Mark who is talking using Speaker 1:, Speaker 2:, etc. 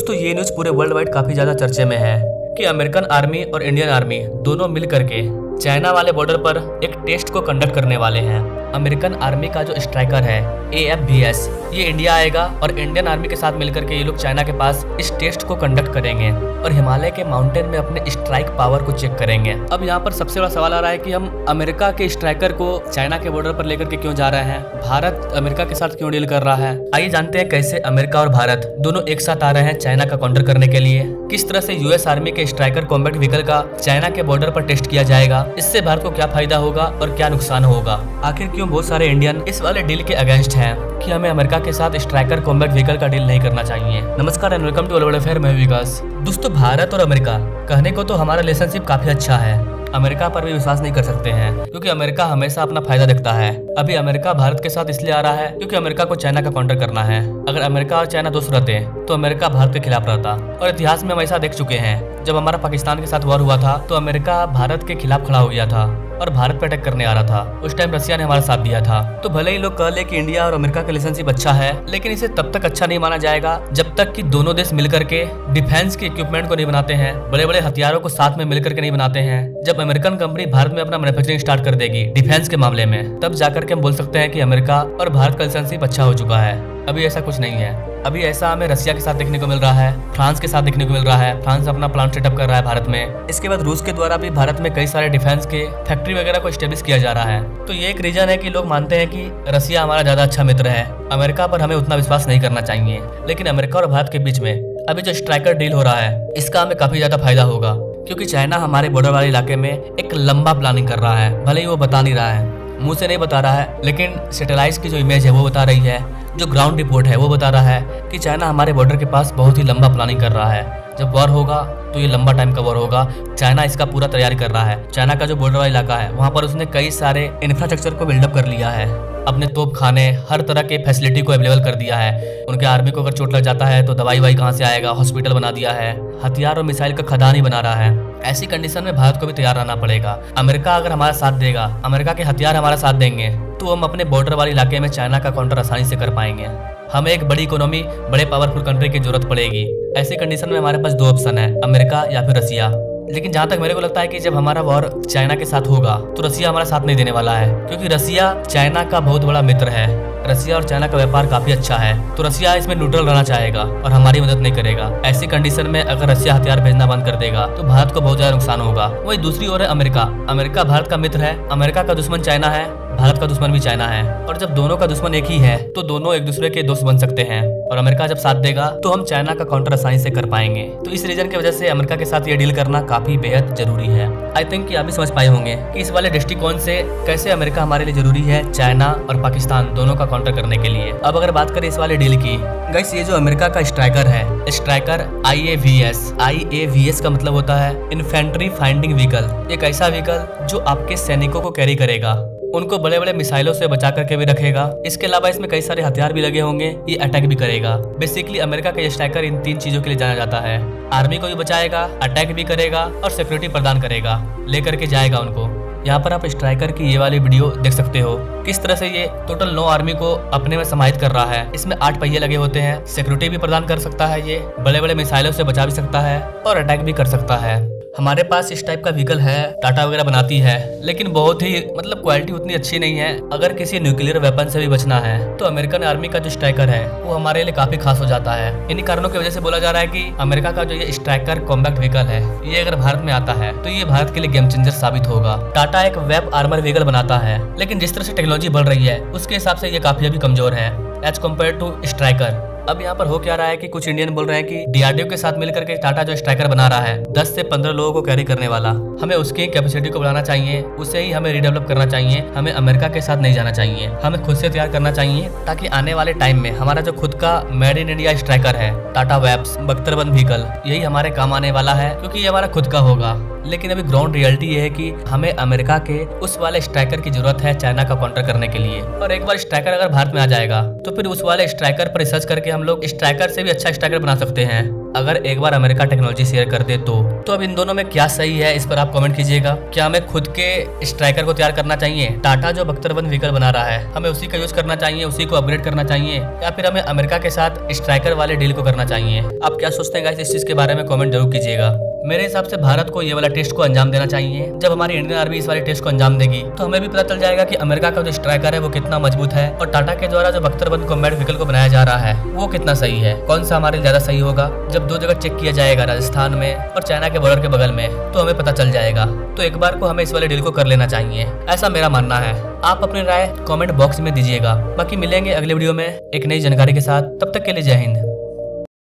Speaker 1: दोस्तों ये न्यूज पूरे वर्ल्ड वाइड काफी ज्यादा चर्चे में है कि अमेरिकन आर्मी और इंडियन आर्मी दोनों मिल करके चाइना वाले बॉर्डर पर एक टेस्ट को कंडक्ट करने वाले हैं। अमेरिकन आर्मी का जो स्ट्राइकर है AFVS ये इंडिया आएगा और इंडियन आर्मी के साथ मिलकर के ये लोग चाइना के पास इस टेस्ट को कंडक्ट करेंगे और हिमालय के माउंटेन में अपने स्ट्राइक पावर को चेक करेंगे। अब यहाँ पर सबसे बड़ा सवाल आ रहा है कि हम अमेरिका के स्ट्राइकर को चाइना के बॉर्डर पर लेकर के क्यों जा रहे हैं, भारत अमेरिका के साथ क्यों डील कर रहा है। आइए जानते हैं कैसे अमेरिका और भारत दोनों एक साथ आ रहे हैं चाइना का काउंटर करने के लिए। किस तरह से यूएस आर्मी के स्ट्राइकर कॉम्बैट व्हीकल का चाइना के बॉर्डर पर टेस्ट किया जाएगा, इससे भारत को क्या फायदा होगा और क्या नुकसान होगा। आखिर क्यों बहुत सारे इंडियन इस वाले डील के अगेंस्ट हैं कि हमें अमेरिका के साथ स्ट्राइकर कॉम्बैट व्हीकल का डील नहीं करना चाहिए। नमस्कार and welcome to all world affair, मैं विकास। दोस्तों भारत और अमेरिका कहने को तो हमारा रिलेशनशिप काफी अच्छा है, अमेरिका पर भी विश्वास नहीं कर सकते हैं क्योंकि अमेरिका हमेशा अपना फायदा देखता है। अभी अमेरिका भारत के साथ इसलिए आ रहा है क्योंकि अमेरिका को चाइना का काउंटर करना है। अगर अमेरिका और चाइना दोस्त रहते तो अमेरिका भारत के खिलाफ रहता और इतिहास में हम ऐसा देख चुके हैं। जब हमारा पाकिस्तान के साथ वॉर हुआ था तो अमेरिका भारत के खिलाफ खड़ा हो गया था और भारत पे अटैक करने आ रहा था। उस टाइम रसिया ने हमारा साथ दिया था। तो भले ही लोग कह ले कि इंडिया और अमेरिका का रिलेशनशिप अच्छा है, लेकिन इसे तब तक अच्छा नहीं माना जाएगा जब तक कि दोनों देश मिलकर के डिफेंस के इक्विपमेंट को नहीं बनाते हैं, बड़े बड़े हथियारों को साथ में मिलकर के नहीं बनाते हैं। जब अमेरिकन कंपनी भारत में अपना मैन्युफैक्चरिंग स्टार्ट कर देगी डिफेंस के मामले में, तब जाकर के हम बोल सकते हैं कि अमेरिका और भारत का रिलेशनशिप अच्छा हो चुका है। अभी ऐसा कुछ नहीं है। अभी ऐसा हमें रसिया के साथ देखने को मिल रहा है, फ्रांस के साथ देखने को मिल रहा है। फ्रांस अपना प्लांट सेटअप कर रहा है भारत में। इसके बाद रूस के द्वारा भी भारत में कई सारे डिफेंस के फैक्ट्री वगैरह को स्टेब्लिश किया जा रहा है। तो ये एक रीजन है कि लोग मानते हैं कि रसिया हमारा ज्यादा अच्छा मित्र है, अमेरिका पर हमें उतना विश्वास नहीं करना चाहिए। लेकिन अमेरिका और भारत के बीच में अभी जो स्ट्राइकर डील हो रहा है, इसका हमें काफी ज्यादा फायदा होगा क्योंकि चाइना हमारे बॉर्डर वाले इलाके में एक लंबा प्लानिंग कर रहा है। भले ही वो बता नहीं रहा है, मुंह से नहीं बता रहा है, लेकिन सैटेलाइट की जो इमेज है वो बता रही है, जो ग्राउंड रिपोर्ट है वो बता रहा है कि चाइना हमारे बॉर्डर के पास बहुत ही लंबा प्लानिंग कर रहा है। जब वॉर होगा तो ये लंबा टाइम का वॉर होगा। चाइना इसका पूरा तैयारी कर रहा है। चाइना का जो बॉर्डर वाला इलाका है वहाँ पर उसने कई सारे इंफ्रास्ट्रक्चर को बिल्डअप कर लिया है, अपने तोप खाने हर तरह के फैसिलिटी को अवेलेबल कर दिया है। उनके आर्मी को अगर चोट लग जाता है तो दवाई वाई कहाँ से आएगा, हॉस्पिटल बना दिया है, हथियार और मिसाइल का खदान ही बना रहा है। ऐसी कंडीशन में भारत को भी तैयार रहना पड़ेगा। अमेरिका अगर हमारा साथ देगा, अमेरिका के हथियार हमारा साथ देंगे, तो हम अपने बॉर्डर वाले इलाके में चाइना का काउंटर आसानी से कर पाएंगे। हमें एक बड़ी इकोनॉमी, बड़े पावरफुल कंट्री की जरूरत पड़ेगी। ऐसी कंडीशन में हमारे पास दो ऑप्शन है, अमेरिका या फिर रसिया। लेकिन जहाँ तक मेरे को लगता है कि जब हमारा वॉर चाइना के साथ होगा तो रसिया हमारा साथ नहीं देने वाला है क्योंकि रसिया चाइना का बहुत बड़ा मित्र है। रसिया और चाइना का व्यापार काफी अच्छा है, तो रसिया इसमें न्यूट्रल रहना चाहेगा और हमारी मदद नहीं करेगा। ऐसी कंडीशन में अगर रसिया हथियार भेजना बंद कर देगा तो भारत को बहुत ज्यादा नुकसान होगा। वही दूसरी ओर है अमेरिका। अमेरिका भारत का मित्र है, अमेरिका का दुश्मन चाइना है, भारत का दुश्मन भी चाइना है। और जब दोनों का दुश्मन एक ही है तो दोनों एक दूसरे के दोस्त बन सकते हैं और अमेरिका जब साथ देगा तो हम चाइना का काउंटर आसानी से कर पाएंगे। तो इस रीजन की वजह से अमेरिका के साथ ये डील करना काफी बेहद जरूरी है। आई थिंक कि आप भी समझ पाए होंगे कि इस वाले दृष्टिकोण से कैसे अमेरिका हमारे लिए जरूरी है चाइना और पाकिस्तान दोनों का काउंटर करने के लिए। अब अगर बात करें इस वाले डील की, गाइस ये जो अमेरिका का स्ट्राइकर है, स्ट्राइकर IAVS का मतलब होता है इन्फेंट्री फाइंडिंग व्हीकल। एक ऐसा व्हीकल जो आपके सैनिकों को कैरी करेगा, उनको बड़े बड़े मिसाइलों से बचा करके भी रखेगा। इसके अलावा इसमें कई सारे हथियार भी लगे होंगे, ये अटैक भी करेगा। बेसिकली अमेरिका का ये स्ट्राइकर इन तीन चीजों के लिए जाना जाता है, आर्मी को भी बचाएगा, अटैक भी करेगा और सिक्योरिटी प्रदान करेगा, लेकर के जाएगा उनको। यहाँ पर आप स्ट्राइकर की ये वाली वीडियो देख सकते हो, किस तरह से ये टोटल 9 आर्मी को अपने में समाहित कर रहा है। इसमें 8 पहिए लगे होते हैं, सिक्योरिटी भी प्रदान कर सकता है, ये बड़े बड़े मिसाइलों से बचा भी सकता है और अटैक भी कर सकता है। हमारे पास इस टाइप का व्हीकल है, टाटा वगैरह बनाती है, लेकिन बहुत ही क्वालिटी उतनी अच्छी नहीं है। अगर किसी न्यूक्लियर वेपन से भी बचना है तो अमेरिकन आर्मी का जो स्ट्राइकर है वो हमारे लिए काफी खास हो जाता है। इन्हीं कारणों की वजह से बोला जा रहा है कि अमेरिका का जो ये स्ट्राइकर कॉम्बैक्ट व्हीकल है, ये अगर भारत में आता है तो ये भारत के लिए गेम चेंजर साबित होगा। टाटा एक वेब आर्मर व्हीकल बनाता है, लेकिन जिस तरह से टेक्नोलॉजी बढ़ रही है उसके हिसाब से ये काफी अभी कमजोर है एज कम्पेयर टू स्ट्राइकर। अब यहाँ पर हो क्या रहा है कि कुछ इंडियन बोल रहे हैं कि DRDO के साथ मिलकर के टाटा जो स्ट्राइकर बना रहा है 10 से 15 लोगों को कैरी करने वाला, हमें उसकी कैपेसिटी को बढ़ाना चाहिए, उसे ही हमें रीडेवलप करना चाहिए। हमें अमेरिका के साथ नहीं जाना चाहिए, हमें खुद से तैयार करना चाहिए ताकि आने वाले टाइम में हमारा जो खुद का मेड इन इंडिया स्ट्राइकर है टाटा वेब्स बख्तरबंद व्हीकल, यही हमारे काम आने वाला है क्योंकि ये हमारा खुद का होगा। लेकिन अभी ग्राउंड रियलिटी ये है कि हमें अमेरिका के उस वाले स्ट्राइकर की जरूरत है चाइना का काउंटर करने के लिए। और एक बार स्ट्राइकर अगर भारत में आ जाएगा तो फिर उस वाले स्ट्राइकर पर रिसर्च करके हम लोग स्ट्राइकर से भी अच्छा स्ट्राइकर बना सकते हैं, अगर एक बार अमेरिका टेक्नोलॉजी शेयर कर दे तो। अब इन दोनों में क्या सही है इस पर आप कमेंट कीजिएगा। क्या हमें खुद के स्ट्राइकर को तैयार करना चाहिए? टाटा जो बख्तर-1 व्हीकल बना रहा है हमें उसी का यूज करना चाहिए, उसी को अपग्रेड करना चाहिए, या फिर हमें अमेरिका के साथ स्ट्राइकर वाले डील को करना चाहिए? आप क्या सोचते हैं गाइस इस चीज के बारे में कमेंट जरूर कीजिएगा। मेरे हिसाब से भारत को ये वाला टेस्ट को अंजाम देना चाहिए। जब हमारी इंडियन आर्मी इस वाले टेस्ट को अंजाम देगी तो हमें भी पता चल जाएगा कि अमेरिका का जो स्ट्राइकर है वो कितना मजबूत है और टाटा के द्वारा जो बख्तर-1 कॉम्बैट व्हीकल को बनाया जा रहा है वो कितना सही है, कौन सा हमारे ज्यादा सही होगा। जब दो जगह चेक किया जाएगा, राजस्थान में और चाइना के बॉर्डर के बगल में, तो हमें पता चल जाएगा। तो एक बार को हमें इस वाले डील को कर लेना चाहिए, ऐसा मेरा मानना है। आप अपनी राय कमेंट बॉक्स में दीजिएगा। बाकी मिलेंगे अगले वीडियो में एक नई जानकारी के साथ, तब तक के लिए जय हिंद।